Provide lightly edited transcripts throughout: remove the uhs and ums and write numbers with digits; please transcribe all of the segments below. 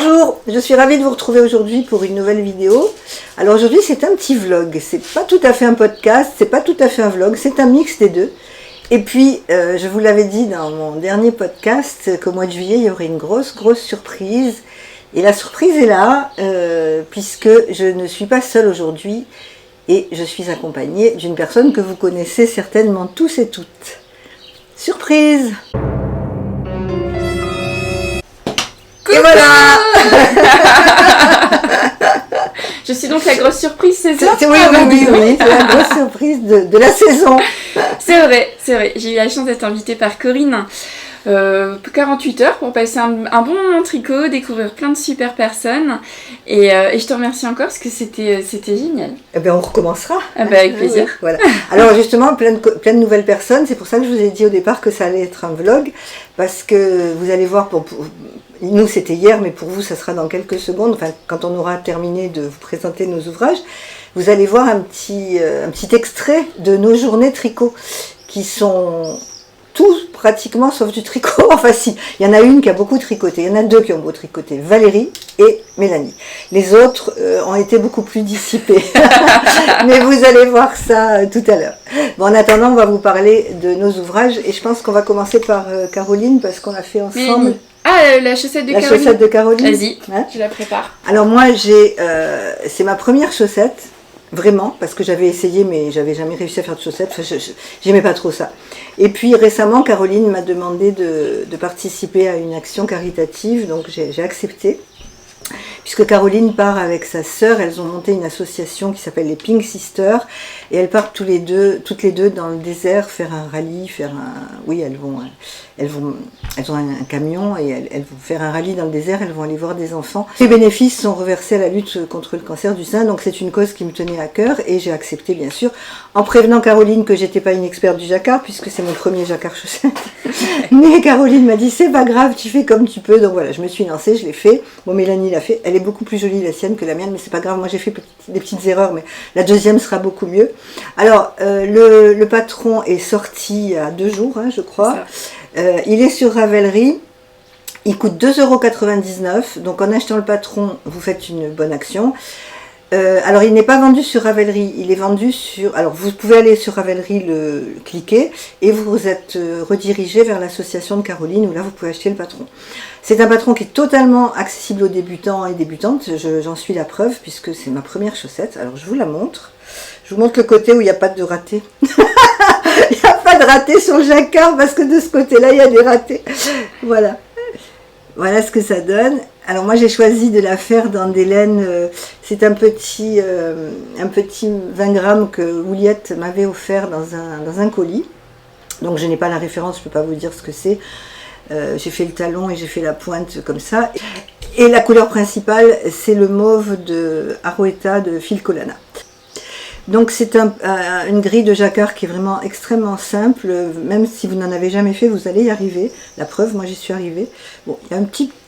Bonjour, je suis ravie de vous retrouver aujourd'hui pour une nouvelle vidéo. Alors aujourd'hui c'est un petit vlog, c'est pas tout à fait un podcast, c'est pas tout à fait un vlog, c'est un mix des deux. Et puis je vous l'avais dit dans mon dernier podcast qu'au mois de juillet il y aurait une grosse surprise. Et la surprise est là, puisque je ne suis pas seule aujourd'hui et je suis accompagnée d'une personne que vous connaissez certainement tous et toutes. Surprise! Coucou. Et voilà. Je suis donc la grosse surprise, c'est ça? Oui, c'est la grosse surprise de la saison. C'est vrai. J'ai eu la chance d'être invitée par Corinne. 48 heures pour passer un bon moment tricot, découvrir plein de super personnes. Et je te remercie encore parce que c'était génial. Eh bien, on recommencera. Avec plaisir. Oui, voilà. Alors justement, plein de nouvelles personnes. C'est pour ça que je vous ai dit au départ que ça allait être un vlog. Parce que vous allez voir, nous c'était hier, mais pour vous ça sera dans quelques secondes. Enfin, quand on aura terminé de vous présenter nos ouvrages, vous allez voir un petit extrait de nos journées tricot qui sont tous pratiquement sauf du tricot. Enfin si, il y en a une qui a beaucoup tricoté, il y en a deux qui ont beaucoup tricoté, Valérie et Mélanie. Les autres ont été beaucoup plus dissipés. Mais vous allez voir ça tout à l'heure. Bon, en attendant, on va vous parler de nos ouvrages et je pense qu'on va commencer par Caroline parce qu'on a fait ensemble. Mélanie. Ah, la chaussette de Caroline. La chaussette de Caroline. Vas-y, hein, je la prépare. Alors moi, c'est ma première chaussette. Vraiment, parce que j'avais essayé, mais j'avais jamais réussi à faire de chaussettes. Enfin, j'aimais pas trop ça. Et puis récemment, Caroline m'a demandé de participer à une action caritative, donc j'ai accepté. Puisque Caroline part avec sa sœur, elles ont monté une association qui s'appelle les Pink Sisters, et elles partent toutes les deux dans le désert faire un rallye, elles ont un camion et elles vont faire un rallye dans le désert, elles vont aller voir des enfants. Les bénéfices sont reversés à la lutte contre le cancer du sein, donc c'est une cause qui me tenait à cœur et j'ai accepté bien sûr, en prévenant Caroline que j'étais pas une experte du jacquard, puisque c'est mon premier jacquard chaussette. Mais Caroline m'a dit c'est pas grave, tu fais comme tu peux, donc voilà, je me suis lancée, je l'ai fait. Bon, Mélanie l'a fait, elle est beaucoup plus jolie la sienne que la mienne, mais c'est pas grave, moi j'ai fait des petites erreurs, mais la deuxième sera beaucoup mieux. Alors, le patron est sorti il y a 2 jours, hein, je crois. Il est sur Ravelry. Il coûte 2,99 €. Donc en achetant le patron, vous faites une bonne action. Alors il n'est pas vendu sur Ravelry, il est vendu sur... Alors vous pouvez aller sur Ravelry, cliquer, et vous êtes redirigé vers l'association de Caroline, où là vous pouvez acheter le patron. C'est un patron qui est totalement accessible aux débutants et débutantes, j'en suis la preuve, puisque c'est ma première chaussette. Alors je vous la montre. Je vous montre le côté où il n'y a pas de raté. Il n'y a pas de raté sur le jacquard, parce que de ce côté-là, il y a des ratés. Voilà. Voilà ce que ça donne. Alors moi, j'ai choisi de la faire dans des laines. C'est un petit 20 grammes que Ouliette m'avait offert dans un colis. Donc je n'ai pas la référence, je ne peux pas vous dire ce que c'est. J'ai fait le talon et j'ai fait la pointe comme ça. Et la couleur principale, c'est le mauve de Aroeta de Phil Colana. Donc c'est une grille de jacquard qui est vraiment extrêmement simple, même si vous n'en avez jamais fait, vous allez y arriver. La preuve, moi j'y suis arrivée. Bon, il y a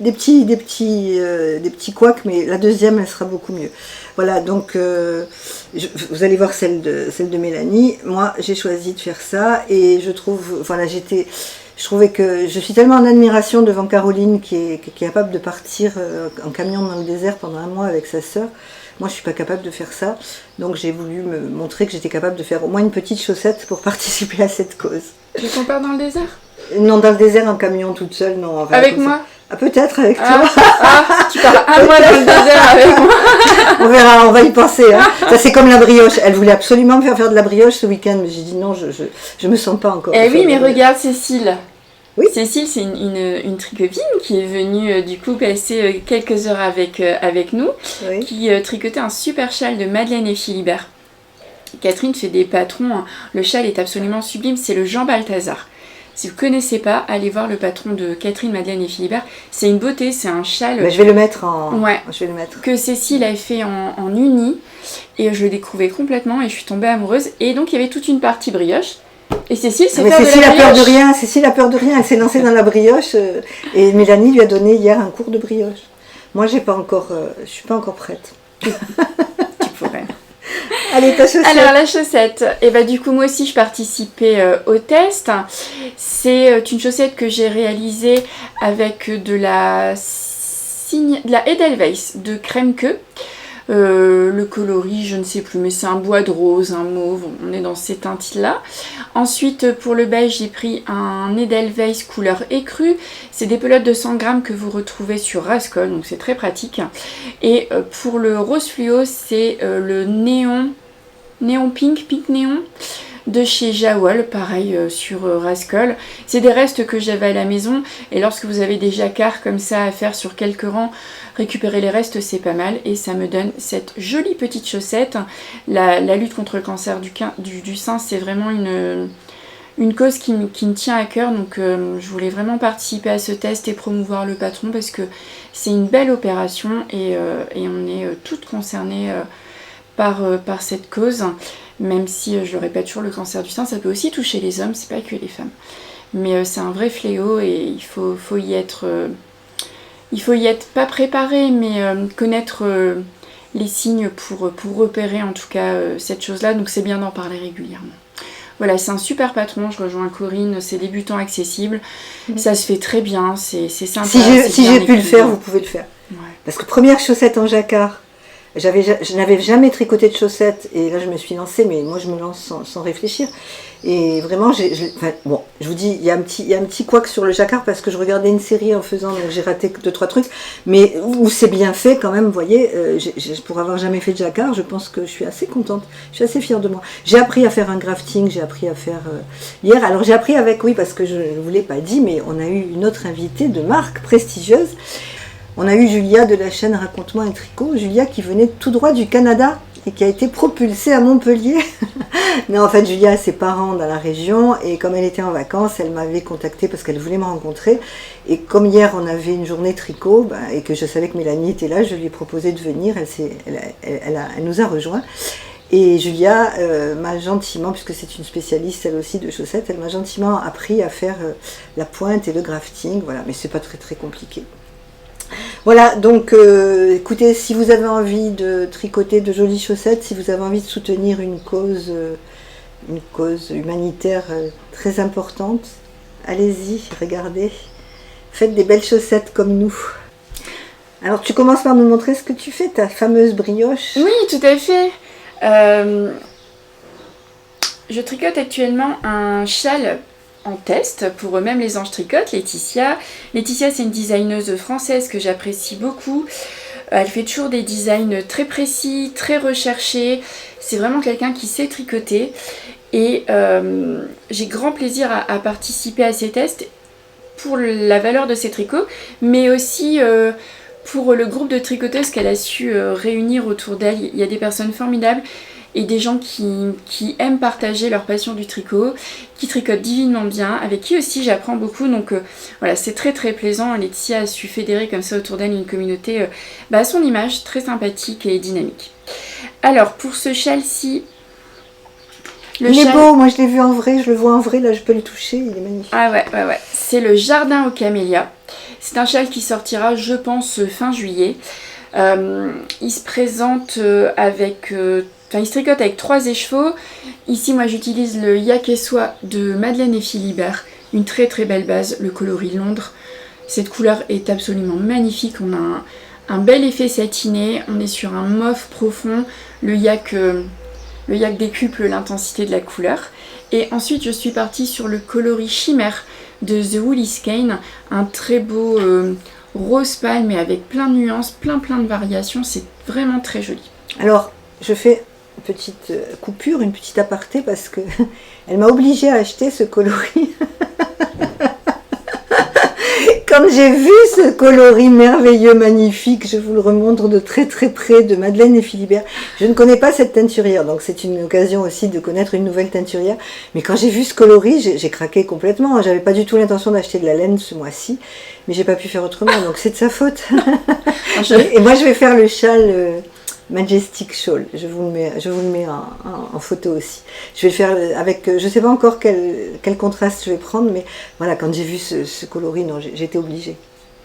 des petits couacs, mais la deuxième, elle sera beaucoup mieux. Voilà, donc vous allez voir celle de Mélanie. Moi, j'ai choisi de faire ça et je trouvais que je suis tellement en admiration devant Caroline qui est capable de partir en camion dans le désert pendant 1 mois avec sa sœur. Moi, je ne suis pas capable de faire ça, donc j'ai voulu me montrer que j'étais capable de faire au moins une petite chaussette pour participer à cette cause. Tu qu'on part dans le désert? Non, dans le désert, en camion, toute seule, non. Enfin, avec moi? Ah, peut-être avec toi. Tu pars 1 mois dans le désert avec moi. On verra, on va y penser. Hein. Ça, c'est comme la brioche. Elle voulait absolument me faire de la brioche ce week-end, mais j'ai dit non, je me sens pas encore. Eh oui, mais regarde Cécile. Oui. Cécile, c'est une tricopine qui est venue du coup passer quelques heures avec nous, oui. Qui tricotait un super châle de Madeleine et Philibert. Catherine fait des patrons, hein. Le châle est absolument sublime, c'est le Jean Balthazar. Si vous ne connaissez pas, allez voir le patron de Catherine, Madeleine et Philibert. C'est une beauté, c'est un châle. Mais je vais le mettre en. Ouais. Je vais le mettre. Que Cécile a fait en uni et je le découvrais complètement et je suis tombée amoureuse. Et donc il y avait toute une partie brioche. Et Cécile sait faire de la brioche. Cécile a peur de rien, elle s'est lancée dans la brioche et Mélanie lui a donné hier un cours de brioche. Moi, je suis pas encore prête. Tu pourrais. Allez, ta chaussette. Alors la chaussette, et bah du coup moi aussi je participais au test. C'est une chaussette que j'ai réalisée avec de la de la Edelweiss de crème queue. Le coloris, je ne sais plus, mais c'est un bois de rose, un mauve, on est dans ces teintes-là. Ensuite, pour le beige, j'ai pris un Edelweiss couleur écrue. C'est des pelotes de 100 grammes que vous retrouvez sur Rascol, donc c'est très pratique. Et pour le rose fluo, c'est le néon pink néon de chez Jawol, pareil sur Rascol. C'est des restes que j'avais à la maison, et lorsque vous avez des jacquards comme ça à faire sur quelques rangs, récupérer les restes c'est pas mal, et ça me donne cette jolie petite chaussette. La lutte contre le cancer du sein, c'est vraiment une cause qui me tient à cœur, donc je voulais vraiment participer à ce test et promouvoir le patron parce que c'est une belle opération, et on est toutes concernées par cette cause. Même si, je le répète toujours, le cancer du sein, ça peut aussi toucher les hommes, c'est pas que les femmes. Mais c'est un vrai fléau, et il faut y être pas préparé, mais connaître les signes pour repérer en tout cas cette chose-là. Donc c'est bien d'en parler régulièrement. Voilà, c'est un super patron, je rejoins Corinne, c'est débutant accessible, ça se fait très bien, c'est sympa. Si j'ai pu le faire, vous pouvez le faire. Ouais. Parce que première chaussette en jacquard, je n'avais jamais tricoté de chaussettes, et là je me suis lancée, mais moi je me lance sans réfléchir. Et vraiment, je vous dis, il y a un petit couac sur le jacquard parce que je regardais une série en faisant, donc j'ai raté 2-3 trucs, mais où c'est bien fait quand même, vous voyez, pour avoir jamais fait de jacquard, je pense que je suis assez contente, je suis assez fière de moi. J'ai appris à faire un grafting, j'ai appris à faire hier, alors j'ai appris avec, oui, parce que je ne vous l'ai pas dit, mais on a eu une autre invitée de marque prestigieuse. On a eu Julia de la chaîne Raconte-moi un tricot, Julia qui venait tout droit du Canada et qui a été propulsée à Montpellier. Non, en fait, Julia a ses parents dans la région, et comme elle était en vacances, elle m'avait contactée parce qu'elle voulait me rencontrer. Et comme hier, on avait une journée tricot, et que je savais que Mélanie était là, je lui ai proposé de venir, elle nous a rejoints. Et Julia m'a gentiment, puisque c'est une spécialiste elle aussi de chaussettes, elle m'a gentiment appris à faire la pointe et le grafting, voilà, mais c'est pas très très compliqué. Voilà, donc écoutez, si vous avez envie de tricoter de jolies chaussettes, si vous avez envie de soutenir une cause humanitaire très importante, allez-y, regardez, faites des belles chaussettes comme nous. Alors tu commences par nous montrer ce que tu fais, ta fameuse brioche. Oui, tout à fait. Je tricote actuellement un châle en test pour Même les anges tricotent, Laetitia. Laetitia, c'est une designeuse française que j'apprécie beaucoup. Elle fait toujours des designs très précis, très recherchés. C'est vraiment quelqu'un qui sait tricoter. Et j'ai grand plaisir à participer à ces tests pour la valeur de ses tricots, mais aussi pour le groupe de tricoteuses qu'elle a su réunir autour d'elle. Il y a des personnes formidables et des gens qui aiment partager leur passion du tricot, qui tricotent divinement bien, avec qui aussi j'apprends beaucoup. Donc voilà, c'est très très plaisant. Laetitia a su fédérer comme ça autour d'elle une communauté à son image, très sympathique et dynamique. Alors pour ce châle-ci, il est beau, moi je l'ai vu en vrai, je le vois en vrai, là je peux le toucher, il est magnifique. Ah ouais. C'est le Jardin aux camélias. C'est un châle qui sortira, je pense, fin juillet. Il se présente avec... il se tricote avec 3 écheveaux. Ici, moi, j'utilise le Yak et Soie de Madeleine et Philibert. Une très très belle base, le coloris Londres. Cette couleur est absolument magnifique. On a un bel effet satiné. On est sur un mauve profond. Le yak décuple l'intensité de la couleur. Et ensuite, je suis partie sur le coloris Chimère de The Woolly Skein. Un très beau rose pâle, mais avec plein de nuances, plein de variations. C'est vraiment très joli. Alors, je fais une petite coupure, une petite aparté, parce que elle m'a obligée à acheter ce coloris. Comme j'ai vu ce coloris merveilleux, magnifique, je vous le remontre de très très près, de Madeleine et Philibert. Je ne connais pas cette teinturière, donc c'est une occasion aussi de connaître une nouvelle teinturière. Mais quand j'ai vu ce coloris, j'ai craqué complètement. J'avais pas du tout l'intention d'acheter de la laine ce mois-ci, mais j'ai pas pu faire autrement, donc c'est de sa faute. Et moi je vais faire le châle Majestic Shawl, je vous le mets en photo aussi. Je vais le faire avec, je ne sais pas encore quel contraste je vais prendre, mais voilà, quand j'ai vu ce coloris, non, j'étais obligée.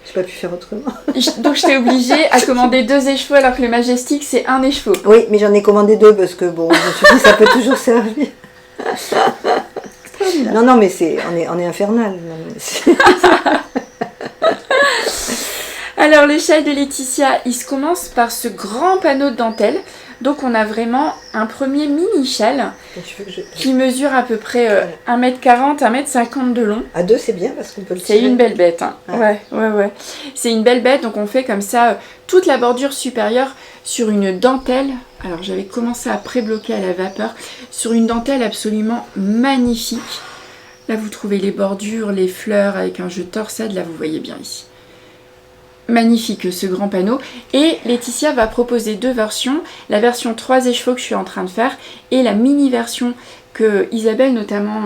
Je n'ai pas pu faire autrement. Donc je t'ai obligée à commander 2 écheveaux alors que le Majestic c'est 1 écheveau. Oui, mais j'en ai commandé 2 parce que bon, je me suis dit ça peut toujours servir. Non, mais on est infernal. Alors le châle de Laetitia, il se commence par ce grand panneau de dentelle. Donc on a vraiment un premier mini châle qui mesure à peu près 1m40, 1m50 de long. À deux c'est bien parce qu'on peut le tirer. C'est une belle bête. Hein. Ouais. C'est une belle bête, donc on fait comme ça toute la bordure supérieure sur une dentelle. Alors j'avais commencé à pré-bloquer à la vapeur sur une dentelle absolument magnifique. Là vous trouvez les bordures, les fleurs avec un jeu torsade, là vous voyez bien ici. Magnifique ce grand panneau, et Laetitia va proposer 2 versions, la version 3 écheveaux que je suis en train de faire et la mini version que Isabelle notamment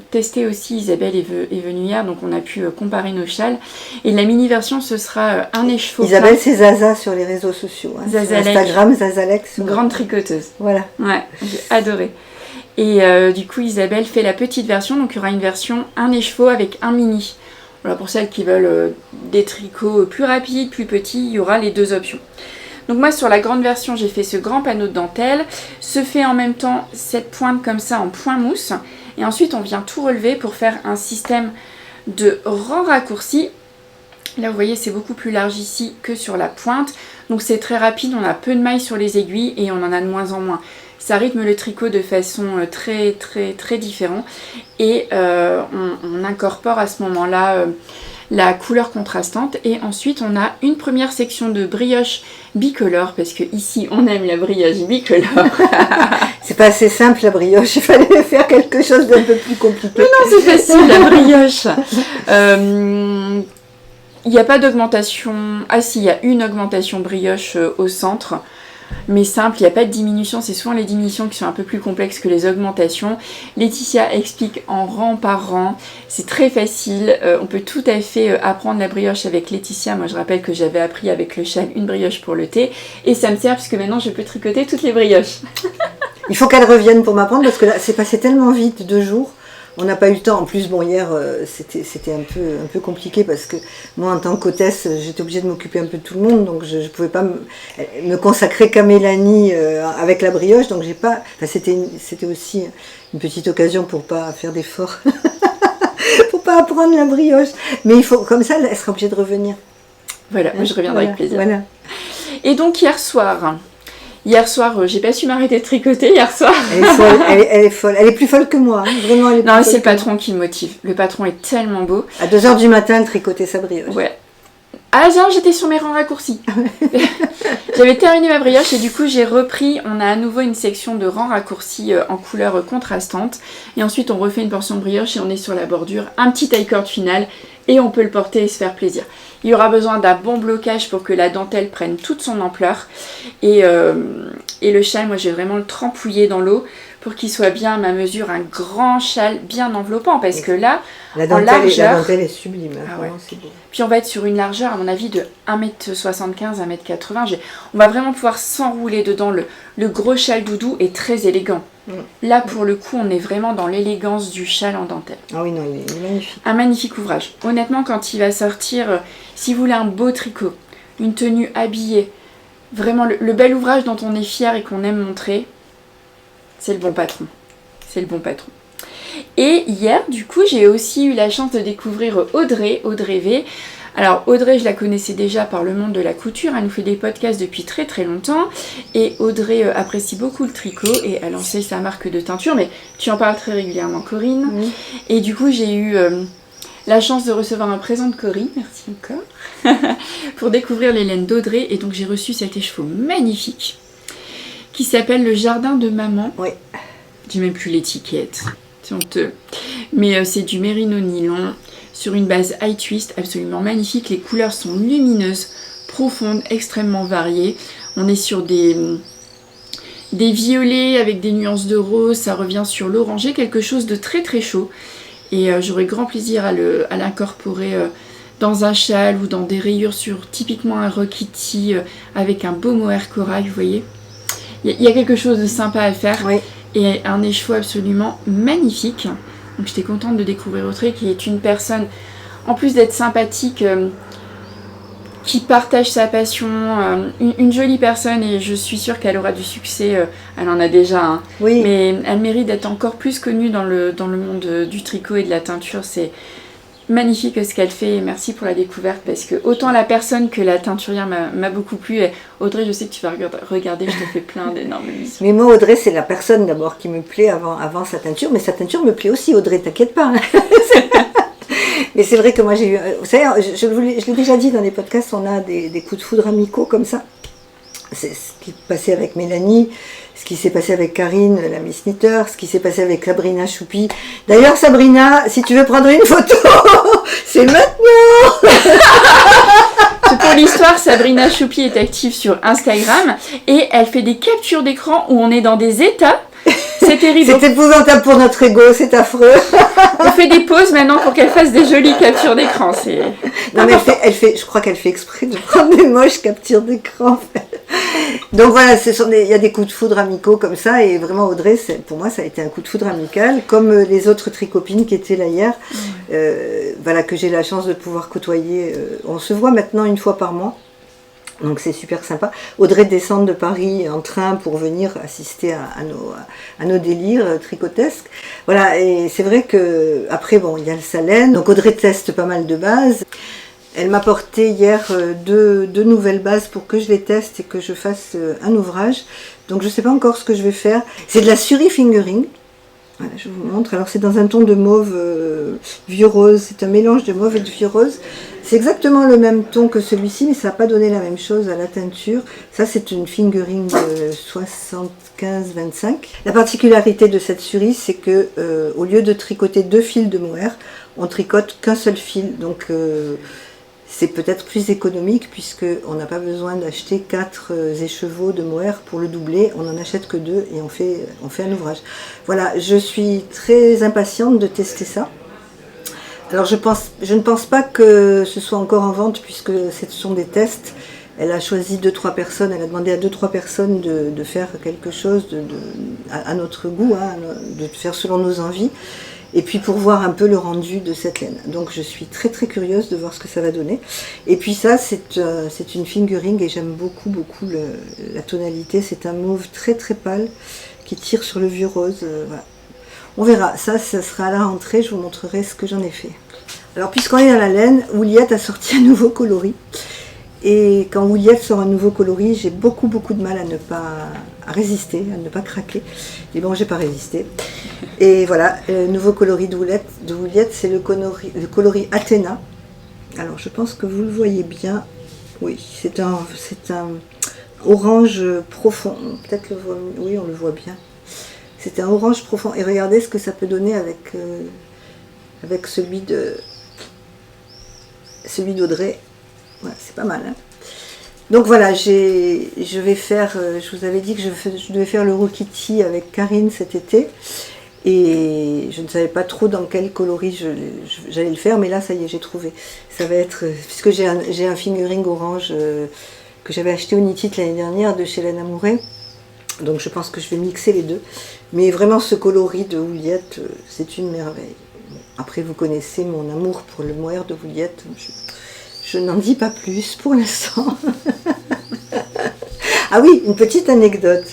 testait aussi. Isabelle est venue hier, donc on a pu comparer nos châles, et la mini version ce sera un écheveau. Isabelle c'est Zaza sur les réseaux sociaux, hein, sur Instagram, Zazalex. Grande tricoteuse. Voilà. Ouais, j'ai adoré. Et du coup Isabelle fait la petite version, donc il y aura une version un écheveau avec un mini. Voilà, pour celles qui veulent des tricots plus rapides, plus petits, il y aura les 2 options. Donc moi sur la grande version, j'ai fait ce grand panneau de dentelle, se fait en même temps cette pointe comme ça en point mousse, et ensuite on vient tout relever pour faire un système de rang raccourci. Là vous voyez c'est beaucoup plus large ici que sur la pointe, donc c'est très rapide, on a peu de mailles sur les aiguilles et on en a de moins en moins. Ça rythme le tricot de façon très différente, et on incorpore à ce moment-là la couleur contrastante, et ensuite on a une première section de brioche bicolore, parce que ici on aime la brioche bicolore. C'est pas assez simple la brioche, il fallait faire quelque chose d'un peu plus compliqué. Mais non, c'est facile la brioche. Il n'y a pas d'augmentation, ah si, il y a une augmentation brioche au centre, mais simple, il n'y a pas de diminution, c'est souvent les diminutions qui sont un peu plus complexes que les augmentations. Laetitia explique en rang par rang, c'est très facile, on peut tout à fait apprendre la brioche avec Laetitia. Moi je rappelle que j'avais appris avec le châle une brioche pour le thé, et ça me sert parce que maintenant je peux tricoter toutes les brioches. Il faut qu'elle revienne pour m'apprendre, parce que là c'est passé tellement vite, 2 jours. On n'a pas eu le temps. En plus, bon, hier, c'était un peu compliqué parce que moi, en tant qu'hôtesse, j'étais obligée de m'occuper un peu de tout le monde. Donc, je ne pouvais pas me consacrer qu'à Mélanie avec la brioche. Donc, j'ai pas. Enfin, c'était aussi une petite occasion pour pas faire d'efforts, pour pas apprendre la brioche. Mais il faut, comme ça, elle sera obligée de revenir. Voilà, moi je reviendrai avec plaisir. Voilà. Et donc, hier soir, j'ai pas su m'arrêter de tricoter hier soir. Elle est folle. Elle est plus folle que moi. Hein. Vraiment, elle est non, c'est le patron qui me motive. Le patron est tellement beau. À 2h du matin, elle tricotait sa brioche. Ouais. Ah, genre, j'étais sur mes rangs raccourcis. J'avais terminé ma brioche et du coup, j'ai repris. On a à nouveau une section de rangs raccourcis en couleur contrastante. Et ensuite, on refait une portion de brioche et on est sur la bordure. Un petit taille-cord final et on peut le porter et se faire plaisir. Il y aura besoin d'un bon blocage pour que la dentelle prenne toute son ampleur. Et le châle, moi j'ai vraiment le trempouillé dans l'eau pour qu'il soit bien à ma mesure, un grand châle bien enveloppant. Parce que là, la dentelle est sublime. Hein, ah ouais. C'est beau. Puis on va être sur une largeur, à mon avis, de 1m75, 1m80. On va vraiment pouvoir s'enrouler dedans. Le gros châle doudou est très élégant. Là, pour le coup, on est vraiment dans l'élégance du châle en dentelle. Ah oui, non, il est magnifique. Un magnifique ouvrage. Honnêtement, quand il va sortir, si vous voulez un beau tricot, une tenue habillée, vraiment le bel ouvrage dont on est fier et qu'on aime montrer, c'est le bon patron. C'est le bon patron. Et hier, du coup, j'ai aussi eu la chance de découvrir Audrey V. Alors Audrey, je la connaissais déjà par le monde de la couture, elle nous fait des podcasts depuis très longtemps, et Audrey apprécie beaucoup le tricot et a lancé sa marque de teinture, mais tu en parles très régulièrement, Corinne. Oui. Et du coup j'ai eu la chance de recevoir un présent de Corinne, merci encore, pour découvrir les laines d'Audrey, et donc j'ai reçu cet écheveau magnifique qui s'appelle le jardin de maman. Oui. J'ai même plus l'étiquette, c'est honteux, mais c'est du mérino nylon, sur une base high twist absolument magnifique. Les couleurs sont lumineuses, profondes, extrêmement variées. On est sur des violets avec des nuances de rose, ça revient sur l'orangé, quelque chose de très chaud. Et j'aurais grand plaisir à l'incorporer dans un châle ou dans des rayures sur typiquement un Rokiti avec un beau mohair corail, vous voyez. Il y a quelque chose de sympa à faire. Oui. Et un écheveau absolument magnifique. Donc j'étais contente de découvrir Audrey, qui est une personne, en plus d'être sympathique, qui partage sa passion, une jolie personne, et je suis sûre qu'elle aura du succès. Elle en a déjà, hein. Oui. Mais elle mérite d'être encore plus connue dans le monde du tricot et de la teinture. magnifique ce qu'elle fait et merci pour la découverte parce que autant la personne que la teinturière m'a beaucoup plu. Et Audrey, je sais que tu vas regarder, je te fais plein d'énormes bisous. Mais moi, Audrey, c'est la personne d'abord qui me plaît avant sa teinture, mais sa teinture me plaît aussi, Audrey, t'inquiète pas. Mais c'est vrai que moi j'ai eu, vous savez, je l'ai déjà dit dans les podcasts, on a des coups de foudre amicaux comme ça. C'est ce qui s'est passé avec Mélanie, ce qui s'est passé avec Karine, la Miss Knitter, ce qui s'est passé avec Sabrina Choupi. D'ailleurs, Sabrina, si tu veux prendre une photo, c'est maintenant. Pour l'histoire, Sabrina Choupi est active sur Instagram et elle fait des captures d'écran où on est dans des états. C'est terrible. C'est épouvantable pour notre ego, c'est affreux. On fait des pauses maintenant pour qu'elle fasse des jolies captures d'écran. Non, mais je crois qu'elle fait exprès de prendre des moches captures d'écran. En fait. Donc voilà, il y a des coups de foudre amicaux comme ça, et vraiment Audrey, pour moi ça a été un coup de foudre amical, comme les autres tricopines qui étaient là hier, voilà, que j'ai la chance de pouvoir côtoyer. On se voit maintenant une fois par mois. Donc c'est super sympa. Audrey descend de Paris en train pour venir assister à nos délires tricotesques. Voilà, et c'est vrai que après bon, il y a le Salène. Donc Audrey teste pas mal de bases. Elle m'a porté hier deux nouvelles bases pour que je les teste et que je fasse un ouvrage. Donc je ne sais pas encore ce que je vais faire. C'est de la surifingering. Voilà, je vous montre. Alors c'est dans un ton de mauve vieux rose. C'est un mélange de mauve et de vieux rose. C'est exactement le même ton que celui-ci, mais ça n'a pas donné la même chose à la teinture. Ça, c'est une fingering 75-25. La particularité de cette cerise, c'est que au lieu de tricoter 2 fils de mohair, on tricote qu'un seul fil. Donc c'est peut-être plus économique puisqu'on n'a pas besoin d'acheter 4 écheveaux de mohair pour le doubler. On n'en achète que 2 et on fait un ouvrage. Voilà, je suis très impatiente de tester ça. Alors je ne pense pas que ce soit encore en vente puisque ce sont des tests. Elle a choisi 2-3 personnes, elle a demandé à 2-3 personnes de faire quelque chose à notre goût, hein, de faire selon nos envies. Et puis pour voir un peu le rendu de cette laine. Donc je suis très très curieuse de voir ce que ça va donner. Et puis ça c'est une fingering et j'aime beaucoup la tonalité. C'est un mauve très très pâle qui tire sur le vieux rose. Voilà. On verra, ça sera à la rentrée, je vous montrerai ce que j'en ai fait. Alors puisqu'on est dans la laine, Wouliette a sorti un nouveau coloris. Et quand Wouliette sort un nouveau coloris, j'ai beaucoup de mal à résister, à ne pas craquer. Et bon, j'ai pas résisté. Et voilà, le nouveau coloris de Wouliette, c'est le coloris Athéna. Alors je pense que vous le voyez bien. Oui, c'est un orange profond. Peut-être oui, on le voit bien. C'est un orange profond. Et regardez ce que ça peut donner avec celui d'Audrey. Voilà, c'est pas mal. Hein. Donc voilà, je vais faire. Je vous avais dit que je devais faire le Rokiti avec Karine cet été. Et je ne savais pas trop dans quel coloris j'allais le faire. Mais là, ça y est, j'ai trouvé. Ça va être. Puisque j'ai un fingering orange que j'avais acheté au Nitit l'année dernière de chez Lana Mouret. Donc je pense que je vais mixer les deux. Mais vraiment ce coloris de Wouliette, c'est une merveille. Bon, après vous connaissez mon amour pour le mohair de Wouliette. Je n'en dis pas plus pour l'instant. Ah oui, une petite anecdote.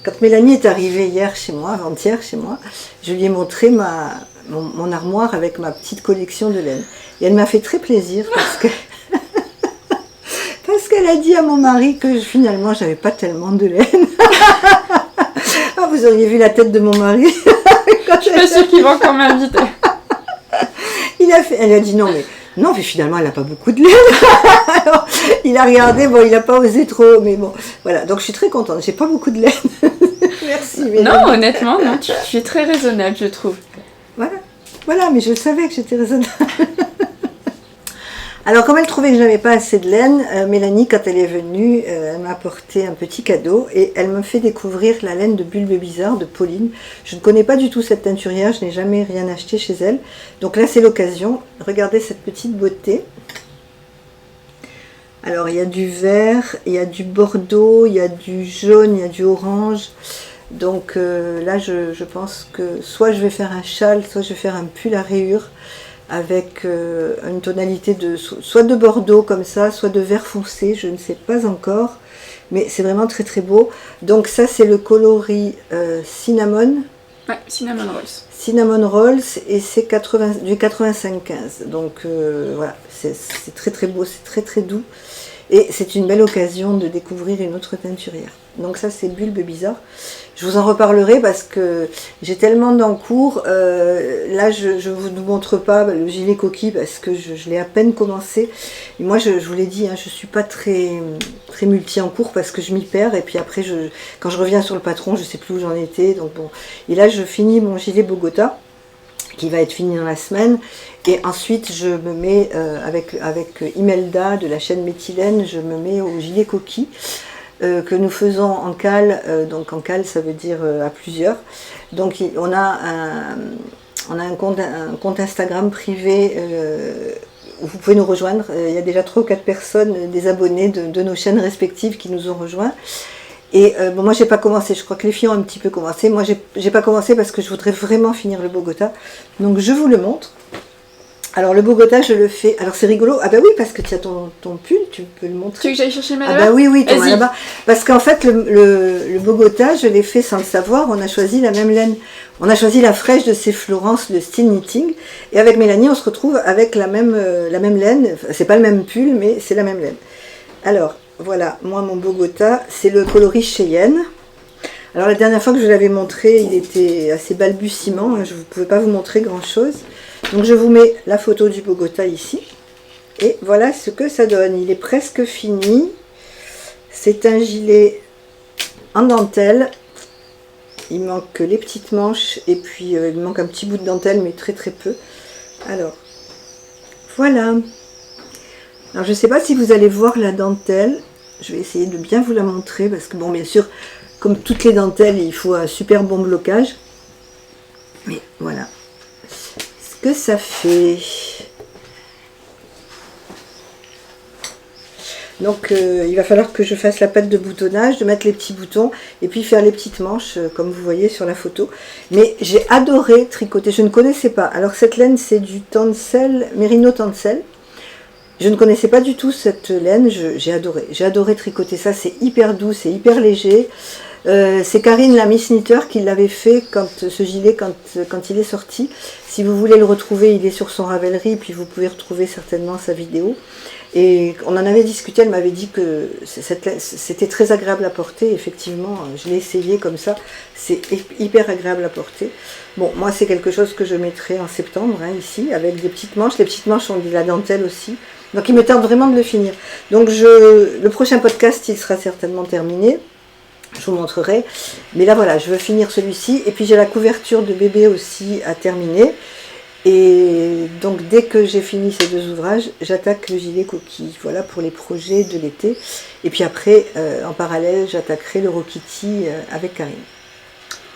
Quand Mélanie est arrivée hier chez moi, avant-hier chez moi, je lui ai montré mon armoire avec ma petite collection de laine. Et elle m'a fait très plaisir parce qu'elle a dit à mon mari que finalement j'avais pas tellement de laine. Ah, vous auriez vu la tête de mon mari. Je suis pas sûre qu'il va encore m'inviter. Elle a dit non mais finalement elle n'a pas beaucoup de laine. Alors, il a regardé, bon il n'a pas osé trop, mais bon voilà, donc je suis très contente, j'ai pas beaucoup de laine. Merci Mélanie. Non, honnêtement, non, tu es très raisonnable je trouve. Voilà, mais je savais que j'étais raisonnable. Alors comme elle trouvait que je n'avais pas assez de laine, Mélanie quand elle est venue, elle m'a apporté un petit cadeau et elle me fait découvrir la laine de Bulbe Bizarre de Pauline. Je ne connais pas du tout cette teinturière, je n'ai jamais rien acheté chez elle. Donc là c'est l'occasion, regardez cette petite beauté. Alors il y a du vert, il y a du bordeaux, il y a du jaune, il y a du orange. Donc là je pense que soit je vais faire un châle, soit je vais faire un pull à rayures. Avec une tonalité soit de bordeaux comme ça, soit de vert foncé, je ne sais pas encore, mais c'est vraiment très très beau. Donc ça c'est le coloris cinnamon, Ouais, Cinnamon Rolls. Cinnamon Rolls, et c'est du 85-15. Donc voilà, c'est très très beau, c'est très très doux. Et c'est une belle occasion de découvrir une autre teinturière. Donc ça, c'est Bulbe Bizarre. Je vous en reparlerai parce que j'ai tellement d'encours. Là, je ne vous montre pas le gilet coquille parce que je l'ai à peine commencé. Et moi, je vous l'ai dit, hein, je ne suis pas très multi en cours parce que je m'y perds. Et puis après, quand je reviens sur le patron, je ne sais plus où j'en étais. Donc bon. Et là, je finis mon gilet Bogota, qui va être fini dans la semaine. Et ensuite, je me mets, avec Imelda de la chaîne Méthylène, je me mets au gilet coquille que nous faisons en cale. Donc en cale, ça veut dire à plusieurs. Donc on a un compte Instagram privé où vous pouvez nous rejoindre. Il y a déjà 3 ou 4 personnes, des abonnés de nos chaînes respectives qui nous ont rejoints. Et bon, moi j'ai pas commencé, je crois que les filles ont un petit peu commencé. Moi j'ai pas commencé parce que je voudrais vraiment finir le Bogota. Donc je vous le montre. Alors le Bogota, je le fais. Alors c'est rigolo. Ah bah oui, parce que tu as ton pull, tu peux le montrer. Tu veux que j'aille chercher le Ah bah oui, ton là-bas. Parce qu'en fait le Bogota, je l'ai fait sans le savoir. On a choisi la même laine. On a choisi la fraîche de chez Florence, le style knitting. Et avec Mélanie, on se retrouve avec la même laine. C'est pas le même pull, mais c'est la même laine. Alors voilà, moi mon Bogota, c'est le coloris Cheyenne. Alors la dernière fois que je l'avais montré, il était assez balbutiement, je ne pouvais pas vous montrer grand chose. Donc je vous mets la photo du Bogota ici. Et voilà ce que ça donne. Il est presque fini. C'est un gilet en dentelle. Il manque les petites manches et puis il manque un petit bout de dentelle, mais très très peu. Alors, voilà. Alors je ne sais pas si vous allez voir la dentelle. Je vais essayer de bien vous la montrer parce que bon, bien sûr, comme toutes les dentelles, il faut un super bon blocage. Mais voilà ce que ça fait. Donc il va falloir que je fasse la patte de boutonnage, de mettre les petits boutons et puis faire les petites manches comme vous voyez sur la photo. Mais j'ai adoré tricoter, je ne connaissais pas. Alors cette laine c'est du Tencel, Merino Tencel. Je ne connaissais pas du tout cette laine, j'ai adoré tricoter ça, c'est hyper doux, c'est hyper léger. C'est Karine la Miss Knitter qui l'avait fait ce gilet quand il est sorti. Si vous voulez le retrouver, il est sur son Ravelry, puis vous pouvez retrouver certainement sa vidéo. Et on en avait discuté, elle m'avait dit que c'était très agréable à porter. Effectivement, je l'ai essayé comme ça, c'est hyper agréable à porter. Bon, moi c'est quelque chose que je mettrai en septembre, hein, ici, avec des petites manches. Les petites manches ont de la dentelle aussi. Donc il me tente vraiment de le finir. Donc le prochain podcast, il sera certainement terminé. Je vous montrerai. Mais là voilà, je veux finir celui-ci. Et puis j'ai la couverture de bébé aussi à terminer. Et donc dès que j'ai fini ces 2 ouvrages, j'attaque le gilet coquille. Voilà pour les projets de l'été. Et puis après, en parallèle, j'attaquerai le Rokiti avec Karine.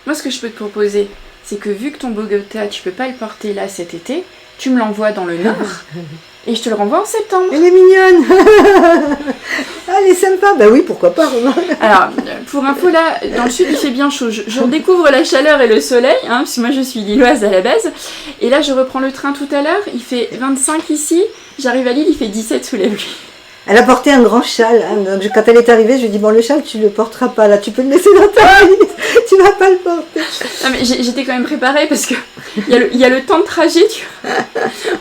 Moi ce que je peux te proposer, c'est que vu que ton Bogota, tu peux pas le porter là cet été, tu me l'envoies dans le Nord. Et je te le renvoie en septembre. Elle est mignonne. Elle est sympa. Bah oui, pourquoi pas. Alors, pour info, là, dans le sud, il fait bien chaud. Je redécouvre la chaleur et le soleil, hein, parce que moi, je suis lilloise à la base. Et là, je reprends le train tout à l'heure. Il fait 25 ici. J'arrive à Lille, il fait 17 sous la pluie. Elle a porté un grand châle. Hein. Donc, quand elle est arrivée, je lui ai dit, bon, le châle, tu ne le porteras pas. Là, tu peux le laisser dans ta valise. Tu ne vas pas le porter. Non, mais j'étais quand même préparée parce que il y a le temps de trajet, tu vois,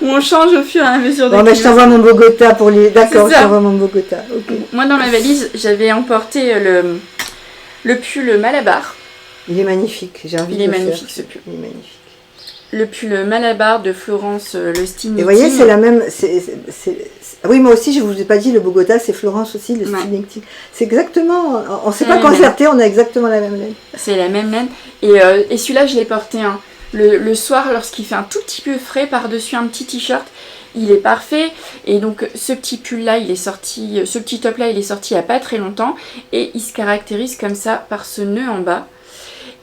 où on change au fur et à mesure de. Bon, mais je t'envoie mon Bogota pour les. D'accord, je t'envoie mon Bogota. Okay. Moi, dans ma valise, j'avais emporté le pull Malabar. Il est magnifique. J'ai envie de le faire. Il est magnifique, ce pull. Il est magnifique. Le pull Malabar de Florence, le style knitting. Et vous voyez, c'est la même. Oui, moi aussi, je ne vous ai pas dit, le Bogota, c'est Florence aussi, le style knitting. C'est exactement. On ne s'est pas concerté, on a exactement la même laine. C'est la même laine. Et celui-là, je l'ai porté le soir lorsqu'il fait un tout petit peu frais par-dessus un petit t-shirt. Il est parfait. Et donc, ce petit pull-là, ce petit top-là, il est sorti il n'y a pas très longtemps. Et il se caractérise comme ça par ce nœud en bas.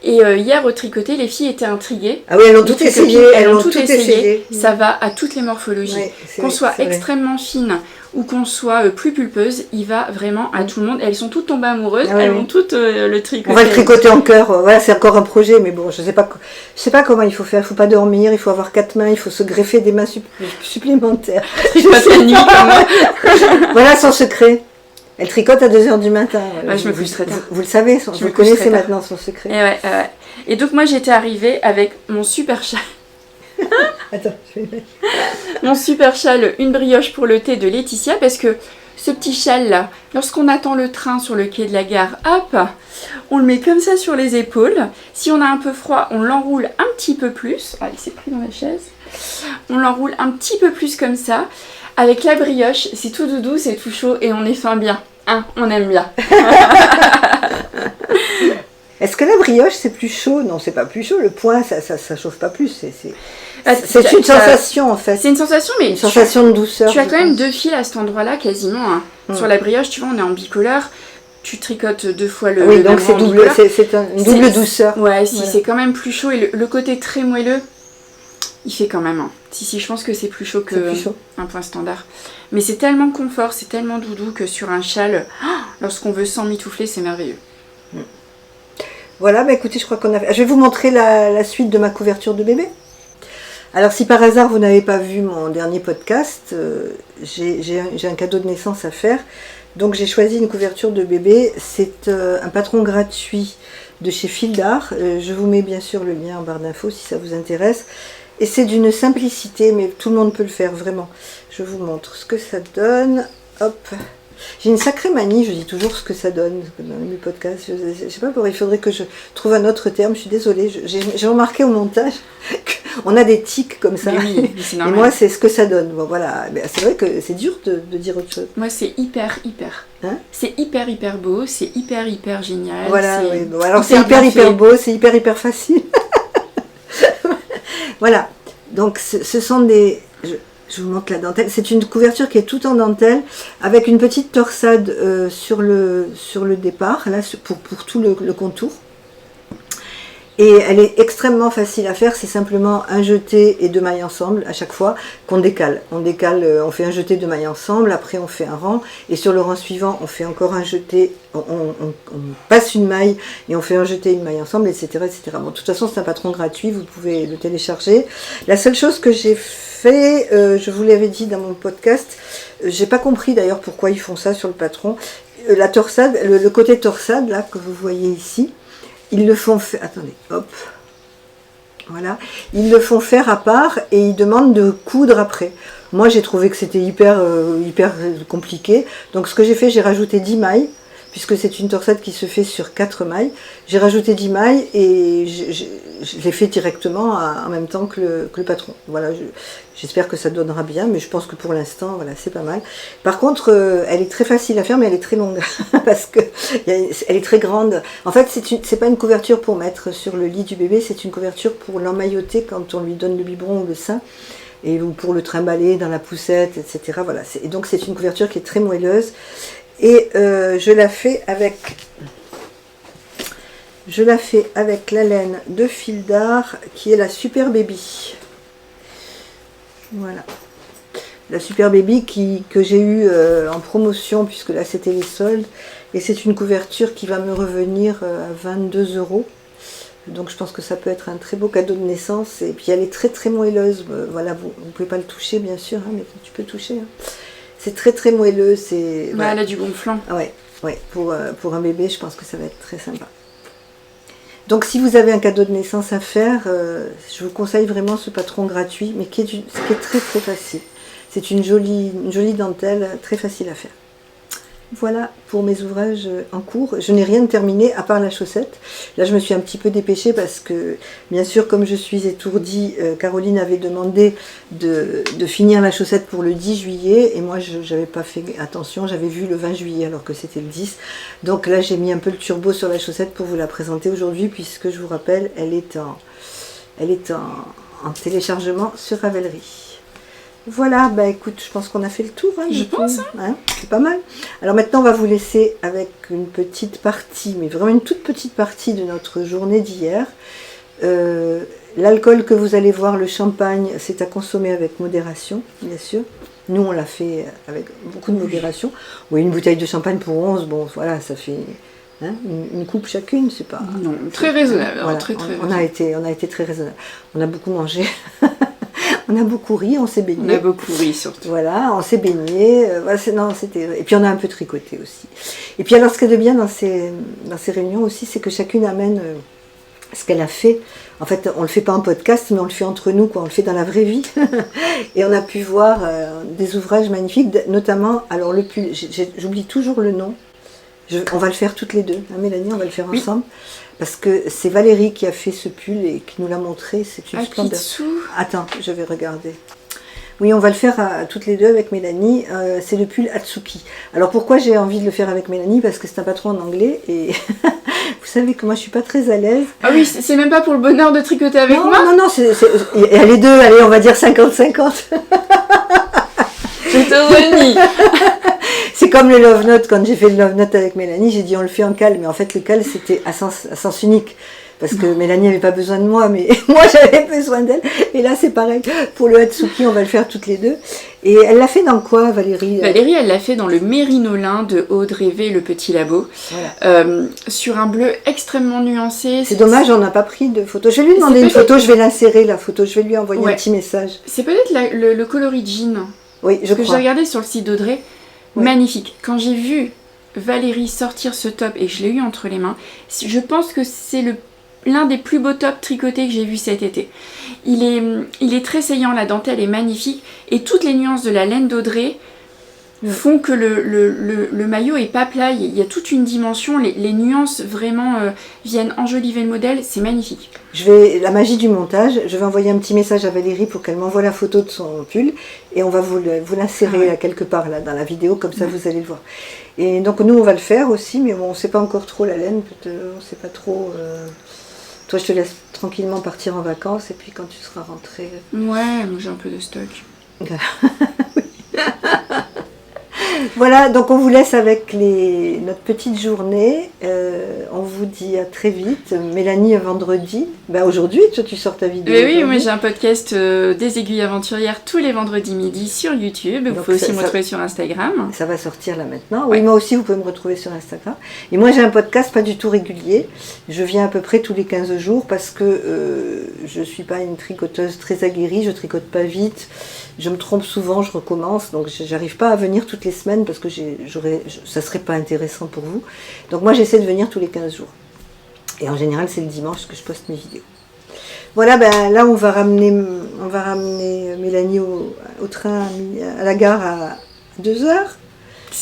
Et hier, au tricoté, les filles étaient intriguées. Ah oui, elles ont tout essayé. Elles ont tout essayé. Ça va à toutes les morphologies. Ouais, qu'on soit extrêmement fine ou qu'on soit plus pulpeuse, il va vraiment à tout le monde. Elles sont toutes tombées amoureuses. Ah, elles ont toutes le tricoté. On va le tricoter en cœur. Voilà, c'est encore un projet, mais bon, je sais pas comment il faut faire. Il ne faut pas dormir, il faut avoir 4 mains, il faut se greffer des mains supplémentaires. Tricoter la nuit, quand même. Voilà son secret. Elle tricote à 2h du matin. Ouais, je me couche très tard. Vous le savez, vous connaissez maintenant son secret. Et donc moi j'étais arrivée avec mon super châle. Attends, je vais mettre. Mon super châle, une brioche pour le thé de Laetitia, parce que ce petit châle là, lorsqu'on attend le train sur le quai de la gare, hop, on le met comme ça sur les épaules. Si on a un peu froid, on l'enroule un petit peu plus. Ah, il s'est pris dans la chaise. On l'enroule un petit peu plus comme ça. Avec la brioche, c'est tout doudou, c'est tout chaud et on est fin bien. Hein, on aime bien. Est-ce que la brioche c'est plus chaud? Non, c'est pas plus chaud. Le point, ça chauffe pas plus. C'est une sensation en fait. C'est une sensation, mais une sensation de douceur. Tu as quand même 2 fils à cet endroit-là quasiment. Hein. Sur la brioche, tu vois, on est en bicolore. Tu tricotes 2 fois le. Oui, donc c'est une double douceur. Ouais, si c'est quand même plus chaud et le côté très moelleux, il fait quand même. Hein. Si, je pense que c'est plus chaud que un point standard. Mais c'est tellement confort, c'est tellement doudou que sur un châle, lorsqu'on veut s'emmitoufler, c'est merveilleux. Voilà, bah écoutez, je crois qu'on a fait. Je vais vous montrer la suite de ma couverture de bébé. Alors si par hasard vous n'avez pas vu mon dernier podcast, j'ai un cadeau de naissance à faire. Donc j'ai choisi une couverture de bébé. C'est un patron gratuit de chez Fil d'Art. Je vous mets bien sûr le lien en barre d'infos si ça vous intéresse. Et c'est d'une simplicité, mais tout le monde peut le faire vraiment. Je vous montre ce que ça donne. Hop. J'ai une sacrée manie, je dis toujours ce que ça donne dans mes podcasts. Je sais pas pourquoi, il faudrait que je trouve un autre terme, je suis désolée. J'ai remarqué au montage qu'on a des tics comme ça. Oui, c'est normal. Et moi, c'est ce que ça donne. Bon, voilà. C'est vrai que c'est dur de dire autre chose. Moi, c'est hyper. Hein, c'est hyper beau, c'est hyper génial. Voilà, oui. Bon, alors c'est hyper beau, c'est hyper facile. Voilà. Donc, ce sont des... Je vous montre la dentelle. C'est une couverture qui est toute en dentelle avec une petite torsade sur le départ, là, pour tout le contour. Et elle est extrêmement facile à faire. C'est simplement un jeté et 2 mailles ensemble à chaque fois qu'on décale. On fait un jeté, 2 mailles ensemble, après on fait un rang. Et sur le rang suivant, on fait encore un jeté, on passe une maille et on fait un jeté, une maille ensemble, etc. etc. Bon, de toute façon, c'est un patron gratuit, vous pouvez le télécharger. La seule chose que j'ai fait, je vous l'avais dit dans mon podcast, j'ai pas compris d'ailleurs pourquoi ils font ça sur le patron. La torsade, le côté torsade là que vous voyez ici, ils le font faire. Attendez, hop. Voilà. Ils le font faire à part et ils demandent de coudre après. Moi j'ai trouvé que c'était hyper compliqué. Donc ce que j'ai fait, j'ai rajouté 10 mailles. Puisque c'est une torsade qui se fait sur 4 mailles. J'ai rajouté 10 mailles et je l'ai fait directement en même temps que le patron. Voilà, j'espère que ça donnera bien, mais je pense que pour l'instant, voilà, c'est pas mal. Par contre, elle est très facile à faire, mais elle est très longue, parce que elle est très grande. En fait, c'est pas une couverture pour mettre sur le lit du bébé, c'est une couverture pour l'emmailloter quand on lui donne le biberon ou le sein, ou pour le trimballer dans la poussette, etc. Voilà. Et donc, c'est une couverture qui est très moelleuse. Et je la fais avec la laine de Fil d'Art qui est la Super Baby. Voilà. La Super Baby que j'ai eue en promotion puisque là c'était les soldes. Et c'est une couverture qui va me revenir à 22 €. Donc je pense que ça peut être un très beau cadeau de naissance. Et puis elle est très moelleuse. Voilà, vous ne pouvez pas le toucher bien sûr, hein, mais tu peux toucher. Hein. C'est très moelleux. Elle a du gonflant. Ouais, pour un bébé, je pense que ça va être très sympa. Donc si vous avez un cadeau de naissance à faire, je vous conseille vraiment ce patron gratuit, mais qui est très facile. C'est une jolie dentelle, très facile à faire. Voilà pour mes ouvrages en cours. Je n'ai rien terminé à part la chaussette. Là, je me suis un petit peu dépêchée parce que, bien sûr, comme je suis étourdie, Caroline avait demandé de finir la chaussette pour le 10 juillet. Et moi, je n'avais pas fait attention. J'avais vu le 20 juillet alors que c'était le 10. Donc là, j'ai mis un peu le turbo sur la chaussette pour vous la présenter aujourd'hui puisque, je vous rappelle, elle est en téléchargement sur Ravelry. Voilà, bah écoute, je pense qu'on a fait le tour. Hein, je pense. Hein, c'est pas mal. Alors maintenant, on va vous laisser avec une petite partie, mais vraiment une toute petite partie de notre journée d'hier. L'alcool que vous allez voir, le champagne, c'est à consommer avec modération, bien sûr. Nous, on l'a fait avec beaucoup de modération. Oui, une bouteille de champagne pour 11, bon, voilà, ça fait une coupe chacune, c'est pas... Non, très raisonnable. Voilà, très on a été très raisonnable. On a beaucoup mangé. On a beaucoup ri, on s'est baigné. On a beaucoup ri surtout. Voilà, on s'est baigné. Et puis on a un peu tricoté aussi. Et puis alors ce qui est de bien dans ces réunions aussi, c'est que chacune amène ce qu'elle a fait. En fait, on le fait pas en podcast, mais on le fait entre nous, quoi. On le fait dans la vraie vie. Et on a pu voir des ouvrages magnifiques, notamment, alors le pull, j'oublie toujours le nom. On va le faire toutes les deux, hein, Mélanie, on va le faire ensemble. Parce que c'est Valérie qui a fait ce pull et qui nous l'a montré. C'est une splendeur. Attends, je vais regarder. Oui, on va le faire toutes les deux avec Mélanie. C'est le pull Atsuki. Alors pourquoi j'ai envie de le faire avec Mélanie? Parce que c'est un patron en anglais et vous savez que moi je suis pas très à l'aise. Ah oui, c'est même pas pour le bonheur de tricoter avec moi. Non, et les deux, allez, on va dire 50-50. Je te renie. C'est comme le Love Note, quand j'ai fait le Love Note avec Mélanie, j'ai dit on le fait en cale, mais en fait le cale c'était à sens unique. Parce que Mélanie n'avait pas besoin de moi, mais moi j'avais besoin d'elle. Et là c'est pareil, pour le Hatsuki, on va le faire toutes les deux. Et elle l'a fait dans quoi, Valérie? Valérie, elle l'a fait dans le Mérinolin de Aude Rêvé, le petit labo. Voilà. Sur un bleu extrêmement nuancé. C'est dommage, on n'a pas pris de photo. Je vais lui demander une photo, je vais l'insérer la photo, je vais lui envoyer un petit message. C'est peut-être le coloris jean. Oui, je crois. Que j'ai regardé sur le site d'Audrey. Ouais. Magnifique. Quand j'ai vu Valérie sortir ce top et je l'ai eu entre les mains, je pense que c'est l'un des plus beaux tops tricotés que j'ai vu cet été. Il est très saillant, la dentelle est magnifique et toutes les nuances de la laine d'Audrey font que le maillot est pas plat, il y a toute une dimension, les nuances vraiment viennent enjoliver le modèle, c'est magnifique. La magie du montage, je vais envoyer un petit message à Valérie pour qu'elle m'envoie la photo de son pull et on va vous l'insérer quelque part là, dans la vidéo, comme ça vous allez le voir. Et donc nous on va le faire aussi, mais bon, on ne sait pas encore trop la laine, on ne sait pas trop... Toi je te laisse tranquillement partir en vacances et puis quand tu seras rentrée... Ouais, moi j'ai un peu de stock. Voilà, donc on vous laisse avec notre petite journée. On vous dit à très vite. Mélanie, vendredi. Aujourd'hui, toi, tu sors ta vidéo. Oui, moi j'ai un podcast des aiguilles aventurières tous les vendredis midi sur YouTube. Vous pouvez aussi me retrouver sur Instagram. Ça va sortir là maintenant. Oui, moi aussi, vous pouvez me retrouver sur Instagram. Et moi, j'ai un podcast pas du tout régulier. Je viens à peu près tous les 15 jours parce que je ne suis pas une tricoteuse très aguerrie. Je tricote pas vite. Je me trompe souvent, je recommence. Donc, j'arrive pas à venir toutes les semaines parce que ça serait pas intéressant pour vous. Donc moi j'essaie de venir tous les 15 jours. Et en général c'est le dimanche que je poste mes vidéos. Voilà, là on va ramener Mélanie au train à la gare à 2h.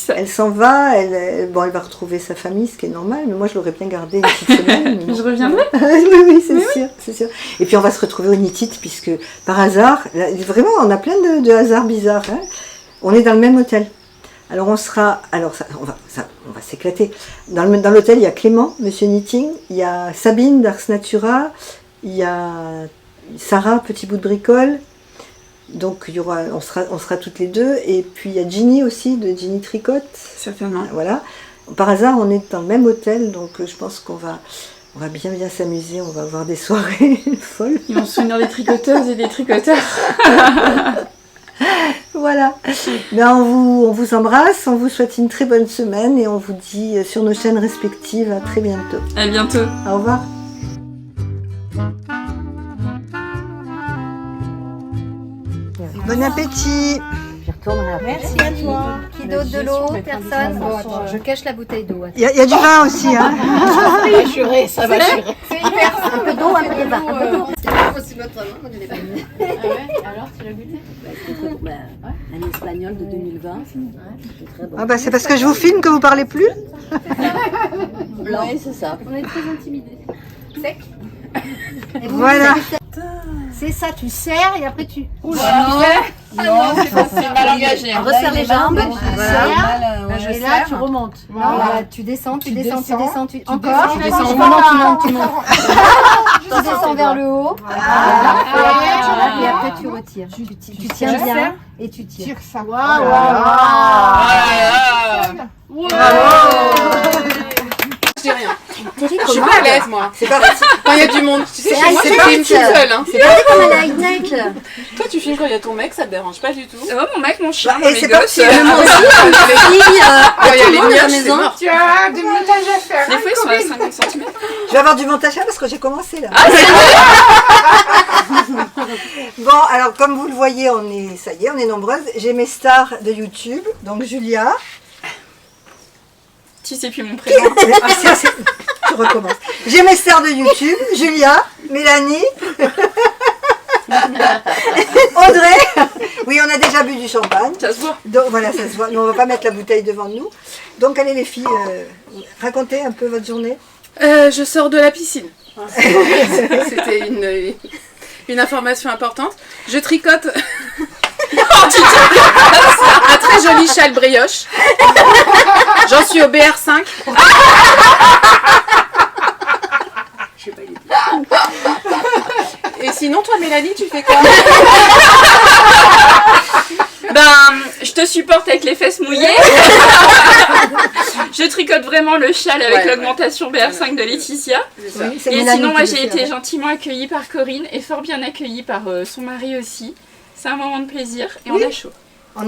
Elle s'en va, elle va retrouver sa famille, ce qui est normal, mais moi je l'aurais bien gardée une petite semaine. Mais je reviendrai. Oui, c'est sûr. Et puis on va se retrouver au Nitit, puisque par hasard, là, vraiment on a plein de hasards bizarres. Hein. On est dans le même hôtel. Alors on va s'éclater. Dans l'hôtel, il y a Clément, Monsieur Knitting, il y a Sabine d'Ars Natura, il y a Sarah, Petit Bout de Bricole. Donc on sera toutes les deux. Et puis il y a Ginny aussi, de Ginny Tricote. Certainement. Voilà. Par hasard, on est dans le même hôtel, donc je pense qu'on va bien s'amuser, on va avoir des soirées folles. Ils vont se souvenir des tricoteuses et des tricoteurs. Voilà, on vous embrasse, on vous souhaite une très bonne semaine et on vous dit sur nos chaînes respectives à très bientôt. À bientôt. Au revoir. Bon appétit. Merci à toi. Qui d'autre de l'eau? Personne. Je cache la bouteille d'eau. Il y a du vin aussi, hein. Ça va churer. C'est hyper un peu d'eau, un peu de vin. C'est notre main, moi je l'ai pas vu. Ah ouais, alors tu l'as goûté? Un espagnol de 2020. Très bon. Ah c'est parce que je vous filme que vous parlez plus. Oui, c'est ça. On est très intimidés. Sec. Voilà. C'est ça, tu serres et après tu... Non, c'est mal engagé. On resserre les jambes, tu serres, et là tu remontes. remontes. Voilà, tu descends, tu descends. Encore, tu montes. Tu descends vers le haut. Et après tu retires. Tu tiens bien et tu tires. Tire ça. Waouh! Je dis rien. Je suis pas à l'aise, moi. C'est pas facile. Quand il y a du monde, tu sais, chez moi, je high-tech. filme toute seule. Hein. Regardez comme elle est high-tech. Toi, tu filmes quand il y a ton mec, ça te dérange pas du tout. Oh, mon mec, mon chien, Bah, et mes c'est pas gosses. possible. Moi aussi, fille, Quand il y a tout le les monde à la mioches, c'est maison. mort. Tu as du montage à faire. Des fois, ils sont à 50 cm. Je vais avoir du montage parce que j'ai commencé là. Bon, alors comme vous le voyez, ça y est, on est nombreuses. J'ai mes stars de YouTube, donc Julia. Tu sais plus mon prénom. Je recommence. J'ai mes stars de YouTube, Julia, Mélanie, Audrey. Oui, on a déjà bu du champagne. Ça se voit. Donc voilà, ça se voit. Mais on va pas mettre la bouteille devant nous. Donc allez les filles, racontez un peu votre journée. Je sors de la piscine. C'était une information importante. Je tricote un très joli châle brioche. J'en suis au BR5. Et sinon, toi, Mélanie, tu fais quoi? Ben, je te supporte avec les fesses mouillées. Je tricote vraiment le châle avec l'augmentation BR5 de Laetitia. Oui, c'est Et Mélanie sinon, qui moi, le j'ai fait, été ouais. gentiment accueillie par Corinne et fort bien accueillie par son mari aussi. C'est un moment de plaisir et Oui. on a chaud. On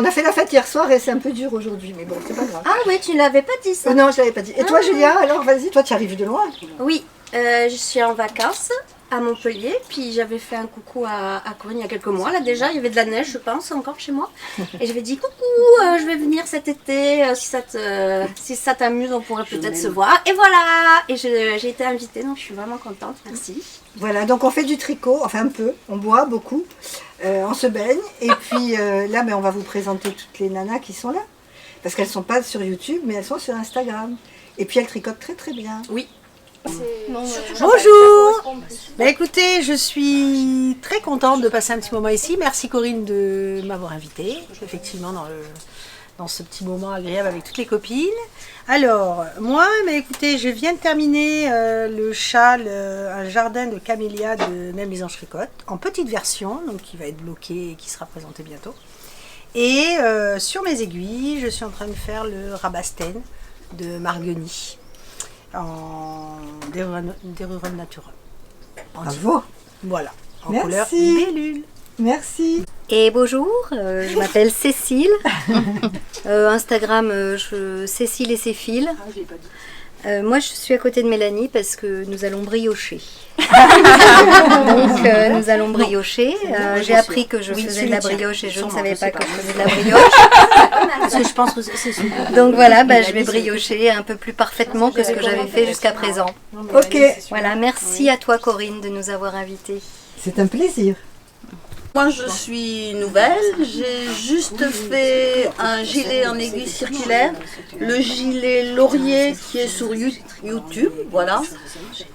a fait la fête hier soir et c'est un peu dur aujourd'hui, mais bon, c'est pas grave. Ah ouais, tu l'avais pas dit ça. Non, je l'avais pas dit. Et toi, Julia, alors vas-y, toi, tu arrives de loin. Oui, je suis en vacances à Montpellier, puis j'avais fait un coucou à Corinne il y a quelques mois, là déjà, il y avait de la neige je pense encore chez moi, et j'avais dit coucou, je vais venir cet été, si ça t'amuse on pourrait peut-être se voir, et voilà, et j'ai été invitée, donc je suis vraiment contente, merci. Voilà, donc on fait du tricot, enfin un peu, on boit beaucoup, on se baigne, et puis là, on va vous présenter toutes les nanas qui sont là, parce qu'elles sont pas sur YouTube, mais elles sont sur Instagram, et puis elles tricotent très très bien. Oui. Bonjour. Bah écoutez, je suis très contente de passer un petit moment ici. Merci Corinne de m'avoir invitée, effectivement, dans ce petit moment agréable avec toutes les copines. Alors, moi, écoutez, je viens de terminer le châle, un jardin de camélia de Même les Anges Tricotent, en petite version, donc qui va être bloqué et qui sera présenté bientôt. Et sur mes aiguilles, je suis en train de faire le Rabastène de Margueny, en dérurone naturel. Bravo. Voilà, en Merci. couleur libellule. Merci. Et bonjour, je m'appelle Cécile, Instagram Cécile et ses fils. Moi je suis à côté de Mélanie parce que nous allons briocher. Donc nous allons briocher. J'ai appris que je faisais de la brioche et je ne savais pas que je faisais de la brioche. Parce que je pense que c'est super. Donc voilà, je vais briocher un peu plus parfaitement que ce que j'avais fait jusqu'à présent. Ok, Voilà, merci à toi Corinne de nous avoir invités. c'est un plaisir. Moi je suis nouvelle, j'ai juste fait un gilet en aiguille circulaire, le gilet laurier qui est sur YouTube, voilà.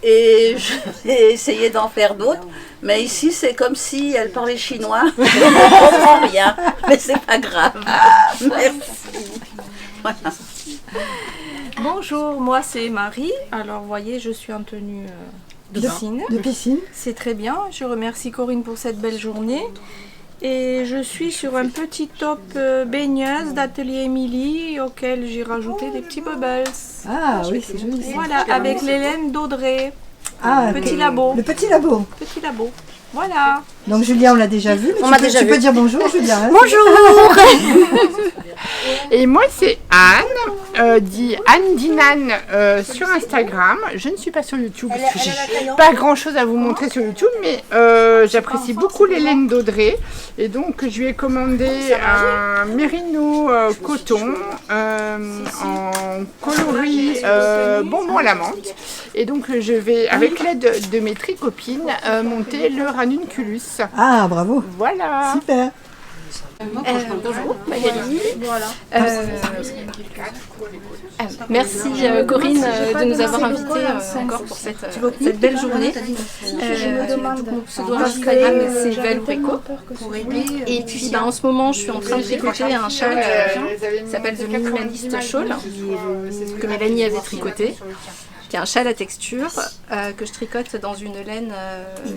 Et je vais essayer d'en faire d'autres, mais ici c'est comme si elle parlait chinois, je ne comprends rien, mais c'est pas grave. Merci. Voilà. Bonjour, moi c'est Marie. Alors, vous voyez, je suis en tenue piscine. De piscine. C'est très bien. Je remercie Corinne pour cette belle journée. Et je suis sur un petit top baigneuse d'Atelier Émilie auquel j'ai rajouté des petits bubbles. Ah oui, c'est joli. ça. Voilà, avec les laines d'Audrey. Ah, Petit ok. labo. Le petit labo. Petit labo. Voilà. Donc Julia, on l'a déjà vu. Mais On m'a déjà tu vu. peux dire bonjour, Julia. hein. Bonjour. Et moi, c'est Anne, dit Anne Dinan sur Instagram. Je ne suis pas sur YouTube parce que j'ai pas grand chose à vous montrer sur YouTube, mais j'apprécie beaucoup les laines d'Audrey. Et donc, je lui ai commandé un mérino coton en coloris bonbon à la menthe. Et donc, je vais, avec l'aide de mes tricopines, monter le ranunculus. Ah, bravo. Voilà. Super. Bonjour Magali. Merci Corinne de nous avoir invités encore pour cette belle journée. Mon pseudo Instagram c'est Valourico. Et puis en ce moment je suis en train de tricoter un châle qui s'appelle The Minimalist Shawl que Mélanie avait tricoté. Qui est un châle à texture que je tricote dans une laine,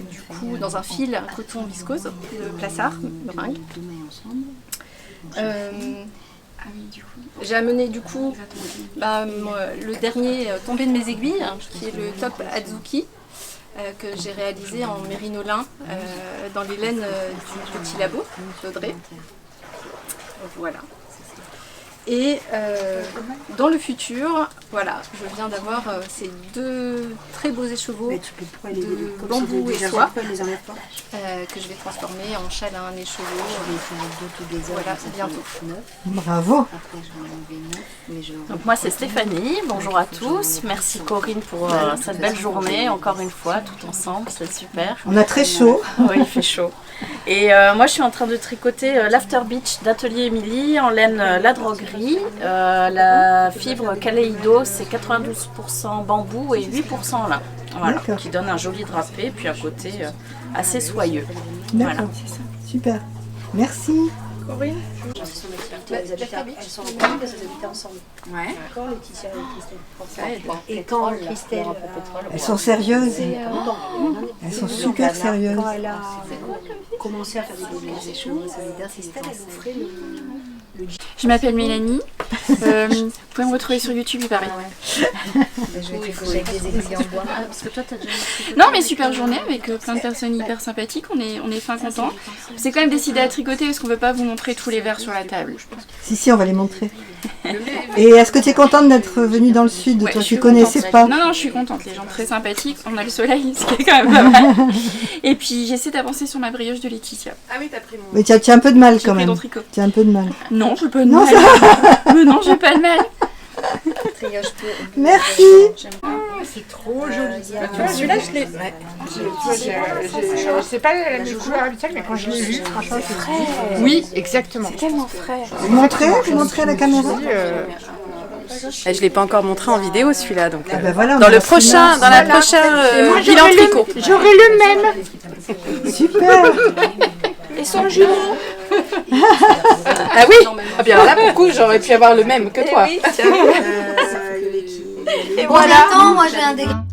du coup, dans un fil coton viscose de Plassard, meringue. J'ai amené du coup le dernier tombé de mes aiguilles, qui est le top Azuki, que j'ai réalisé en mérinolin dans les laines du petit labo d'Audrey. Voilà. Et dans le futur, voilà, je viens d'avoir ces 2 très beaux écheveaux de bambou et soie que je vais transformer en châle à un écheveau. Voilà, bientôt. Bravo. Donc moi c'est Stéphanie, bonjour à tous, merci Corinne pour cette belle journée, encore une fois, tout ensemble, c'est super. On a très chaud. Oui, il fait chaud. Et moi je suis en train de tricoter l'After Beach d'Atelier Émilie en laine La Droguerie. La fibre Kaleido c'est 92% bambou et 8% lin. Voilà, qui donne un joli drapé, puis un côté assez soyeux. D'accord, voilà. Super. Merci. Corinne. Elles sont en famille parce qu'elles habitaient ensemble. Ouais. Quand Laetitia et Christelle. Et quand Christelle, Elles sont sérieuses. Elles sont super sérieuses. Quand elle a commencé à faire des écheveaux solidaires, Christelle, elle offrait le... Je m'appelle Mélanie. Vous pouvez me retrouver sur YouTube, il paraît. Non, mais super journée avec plein de personnes hyper sympathiques. On est fin contents. C'est quand même décidé à tricoter parce qu'on ne veut pas vous montrer tous les verres sur la table. Si, on va les montrer. Et est-ce que tu es contente d'être venue dans le sud? Ouais, toi, tu connaissais pas? Non, je suis contente. Les gens très sympathiques. On a le soleil, ce qui est quand même pas mal. Et puis j'essaie d'avancer sur ma brioche de Laetitia. Ah oui, t'as pris mon... Mais tu as un peu de mal quand même. Tu as un peu de mal. Non, j'ai pas de mal. Mais non, j'ai pas de mal. Merci. C'est trop joli. Tu vois, celui-là, je l'ai. C'est pas la même couleur habituelle, mais quand je l'ai vu, franchement, c'est frais. Oui, exactement. C'est tellement frais. Vous montrez à la caméra. Je ne l'ai pas encore montré en vidéo celui-là, donc voilà, dans la prochaine bilan tricot. J'aurai le même. Super. Et son jumeau. Ah oui. Ah bien là, pour le coup, j'aurais pu avoir le même que toi. Et voilà. Moi j'ai un dégât.